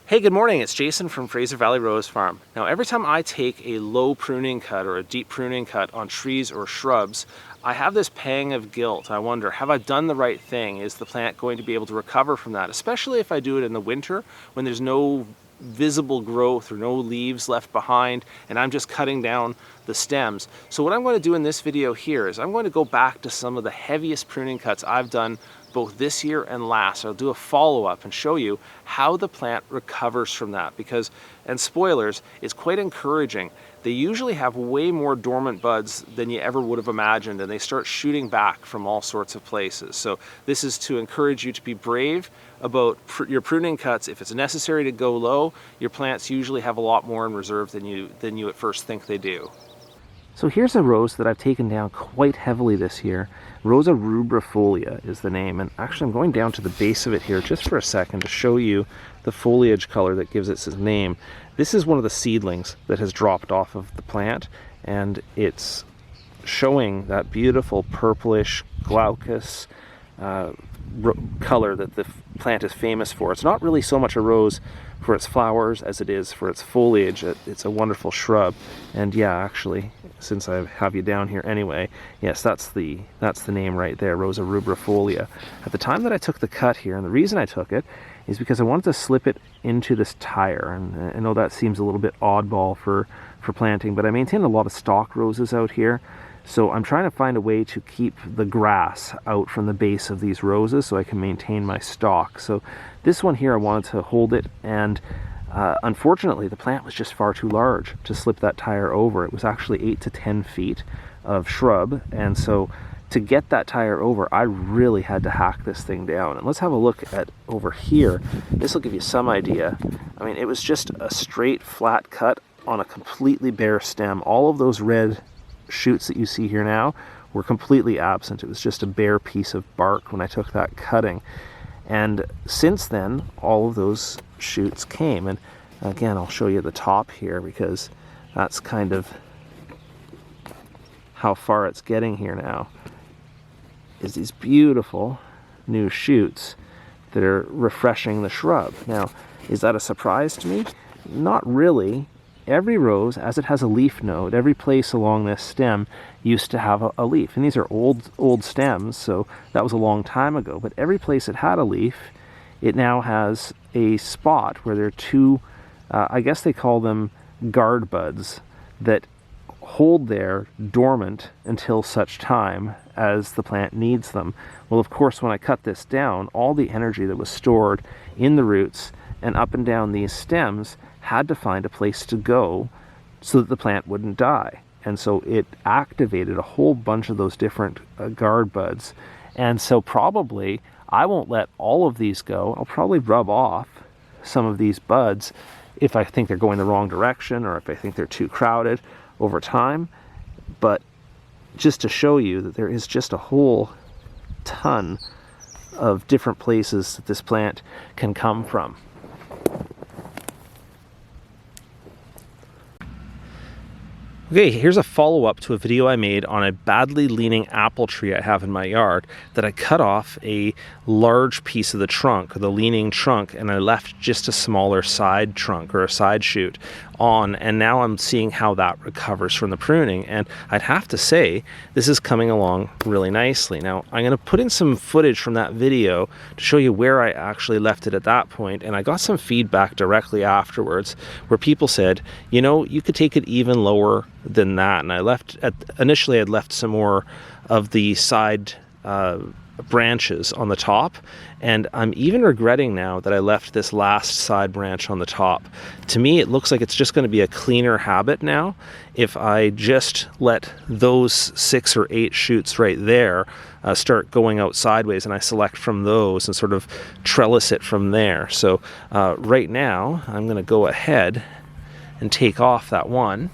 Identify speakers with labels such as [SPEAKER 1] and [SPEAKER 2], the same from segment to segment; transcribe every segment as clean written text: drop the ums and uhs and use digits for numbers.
[SPEAKER 1] Hey, good morning. It's Jason from Fraser Valley Rose Farm. Now, every time I take a low pruning cut or a deep pruning cut on trees or shrubs, I have this pang of guilt. I wonder, have I done the right thing? Is the plant going to be able to recover from that? Especially if I do it in the winter when there's no visible growth or no leaves left behind and I'm just cutting down the stems. So what I'm going to do in this video here is I'm going to go back to some of the heaviest pruning cuts I've done both this year and last. I'll do a follow-up and show you how the plant recovers from that because, and spoilers, it's quite encouraging. They usually have way more dormant buds than you ever would have imagined, and they start shooting back from all sorts of places. So this is to encourage you to be brave about your pruning cuts. If it's necessary to go low, your plants usually have a lot more in reserve than you at first think they do. So here's a rose that I've taken down quite heavily this year. Rosa rubrifolia is the name, and actually I'm going down to the base of it here just for a second to show you the foliage color that gives it its name. This is one of the seedlings that has dropped off of the plant, and it's showing that beautiful purplish glaucous color that the plant is famous for. It's not really so much a rose for its flowers as it is for its foliage. It's a wonderful shrub, and yeah, actually, since I have you down here anyway, yes, that's the name right there, Rosa rubrifolia. At the time that I took the cut here, and the reason I took it is because I wanted to slip it into this tire, and I know that seems a little bit oddball for planting, but I maintain a lot of stock roses out here. So I'm trying to find a way to keep the grass out from the base of these roses so I can maintain my stock. So this one here, I wanted to hold it, and unfortunately the plant was just far too large to slip that tire over. It was actually 8 to 10 feet of shrub, and so to get that tire over, I really had to hack this thing down. And let's have a look at over here. This will give you some idea. I mean, it was just a straight flat cut on a completely bare stem. All of those red shoots that you see here now were completely absent. It was just a bare piece of bark when I took that cutting. And since then, all of those shoots came. And again, I'll show you the top here because that's kind of how far it's getting here now, is these beautiful new shoots that are refreshing the shrub. Now, is that a surprise to me? Not really. Every rose, as it has a leaf node, every place along this stem used to have a leaf. And these are old stems, so that was a long time ago. But every place it had a leaf, it now has a spot where there are two, I guess they call them guard buds, that hold there dormant until such time as the plant needs them. Well, of course, when I cut this down, all the energy that was stored in the roots and up and down these stems had to find a place to go so that the plant wouldn't die. And so it activated a whole bunch of those different guard buds. And so probably I won't let all of these go. I'll probably rub off some of these buds if I think they're going the wrong direction or if I think they're too crowded over time. But just to show you that there is just a whole ton of different places that this plant can come from. Okay, here's a follow-up to a video I made on a badly leaning apple tree I have in my yard that I cut off a large piece of the trunk, or the leaning trunk, and I left just a smaller side trunk or a side shoot on, and now I'm seeing how that recovers from the pruning, and I'd have to say this is coming along really nicely. Now, I'm going to put in some footage from that video to show you where I actually left it at that point, and I got some feedback directly afterwards where people said, you know, you could take it even lower than that. And I left initially I'd left some more of the side branches on the top, and I'm even regretting now that I left this last side branch on the top. To me, it looks like it's just going to be a cleaner habit now if I just let those 6 or 8 shoots right there start going out sideways, and I select from those and sort of trellis it from there. So right now I'm going to go ahead and take off that one.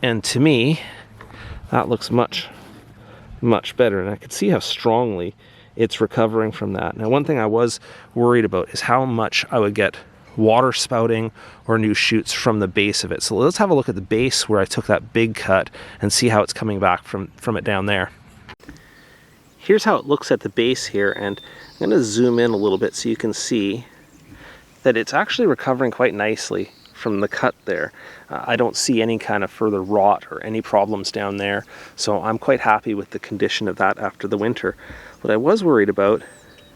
[SPEAKER 1] And to me, that looks much better. And I can see how strongly it's recovering from that. Now, one thing I was worried about is how much I would get water spouting or new shoots from the base of it. So let's have a look at the base where I took that big cut and see how it's coming back from it down there. here's how it looks at the base here, and I'm going to zoom in a little bit so you can see that it's actually recovering quite nicely from the cut there. I don't see any kind of further rot or any problems down there, so I'm quite happy with the condition of that after the winter. What I was worried about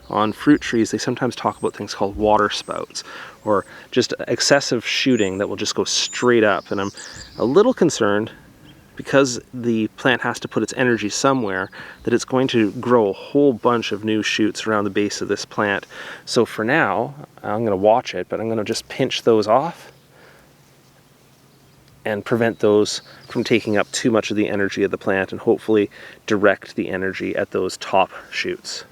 [SPEAKER 1] on fruit trees, they sometimes talk about things called water spouts, or just excessive shooting that will just go straight up, and I'm a little concerned because the plant has to put its energy somewhere, that it's going to grow a whole bunch of new shoots around the base of this plant. So for now, I'm going to watch it, but I'm going to just pinch those off and prevent those from taking up too much of the energy of the plant, and hopefully direct the energy at those top shoots.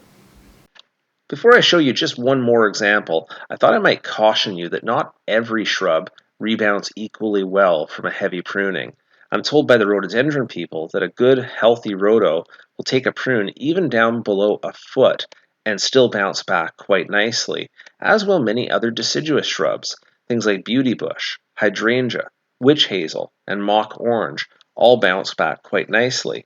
[SPEAKER 1] Before I show you just one more example, I thought I might caution you that not every shrub rebounds equally well from a heavy pruning. I'm told by the rhododendron people that a good, healthy rhodo will take a prune even down below a foot and still bounce back quite nicely, as will many other deciduous shrubs, things like beauty bush, hydrangea, witch hazel, and mock orange all bounce back quite nicely.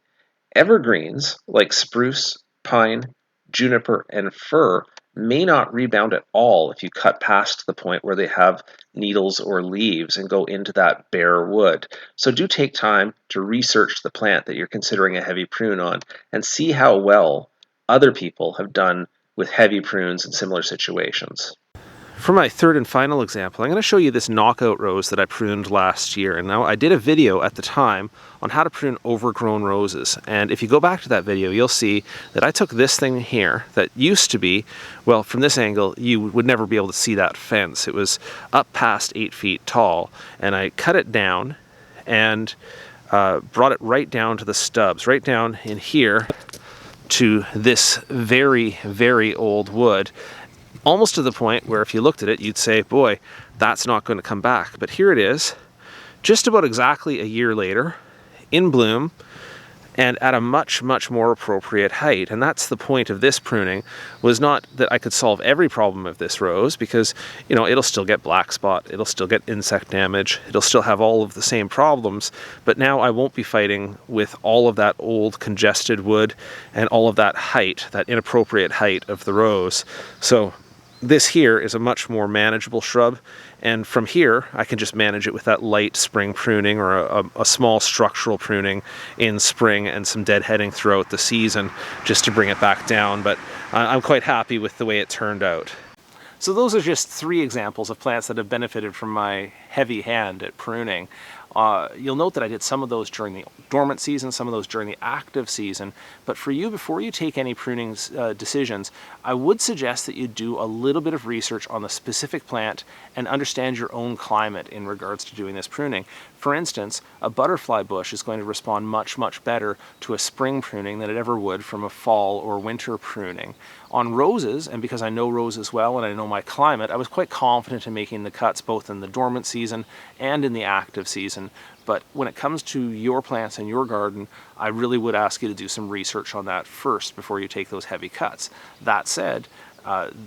[SPEAKER 1] Evergreens like spruce, pine, juniper, and fir may not rebound at all if you cut past the point where they have needles or leaves and go into that bare wood. So do take time to research the plant that you're considering a heavy prune on and see how well other people have done with heavy prunes in similar situations. For my third and final example, I'm going to show you this knockout rose that I pruned last year. And now I did a video at the time on how to prune overgrown roses. And if you go back to that video, you'll see that I took this thing here that used to be, well, from this angle, you would never be able to see that fence. It was up past 8 feet tall. And I cut it down and brought it right down to the stubs, right down in here to this very, very old wood. Almost to the point where if you looked at it, you'd say, boy, that's not going to come back. But here it is, just about exactly a year later, in bloom, and at a much, much more appropriate height. And that's the point of this pruning, was not that I could solve every problem of this rose, because, you know, it'll still get black spot, it'll still get insect damage, it'll still have all of the same problems, but now I won't be fighting with all of that old congested wood and all of that height, that inappropriate height of the rose. So this here is a much more manageable shrub, and from here I can just manage it with that light spring pruning or a small structural pruning in spring and some deadheading throughout the season just to bring it back down. But I'm quite happy with the way it turned out. So those are just 3 examples of plants that have benefited from my heavy hand at pruning. You'll note that I did some of those during the dormant season, some of those during the active season, but for you, before you take any pruning decisions, I would suggest that you do a little bit of research on the specific plant and understand your own climate in regards to doing this pruning. For instance, a butterfly bush is going to respond much, much better to a spring pruning than it ever would from a fall or winter pruning. On roses, and because I know roses well and I know my climate, I was quite confident in making the cuts both in the dormant season and in the active season. But when it comes to your plants in your garden, I really would ask you to do some research on that first before you take those heavy cuts. That said,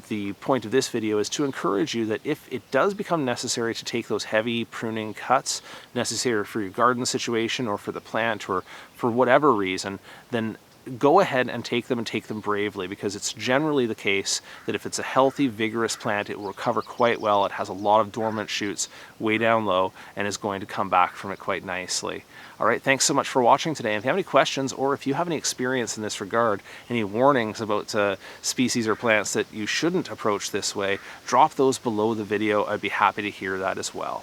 [SPEAKER 1] the point of this video is to encourage you that if it does become necessary to take those heavy pruning cuts, necessary for your garden situation or for the plant or for whatever reason, then go ahead and take them bravely, because it's generally the case that if it's a healthy, vigorous plant, it will recover quite well. It has a lot of dormant shoots way down low and is going to come back from it quite nicely. All right, thanks so much for watching today. And if you have any questions, or if you have any experience in this regard, any warnings about species or plants that you shouldn't approach this way, drop those below the video. I'd be happy to hear that as well.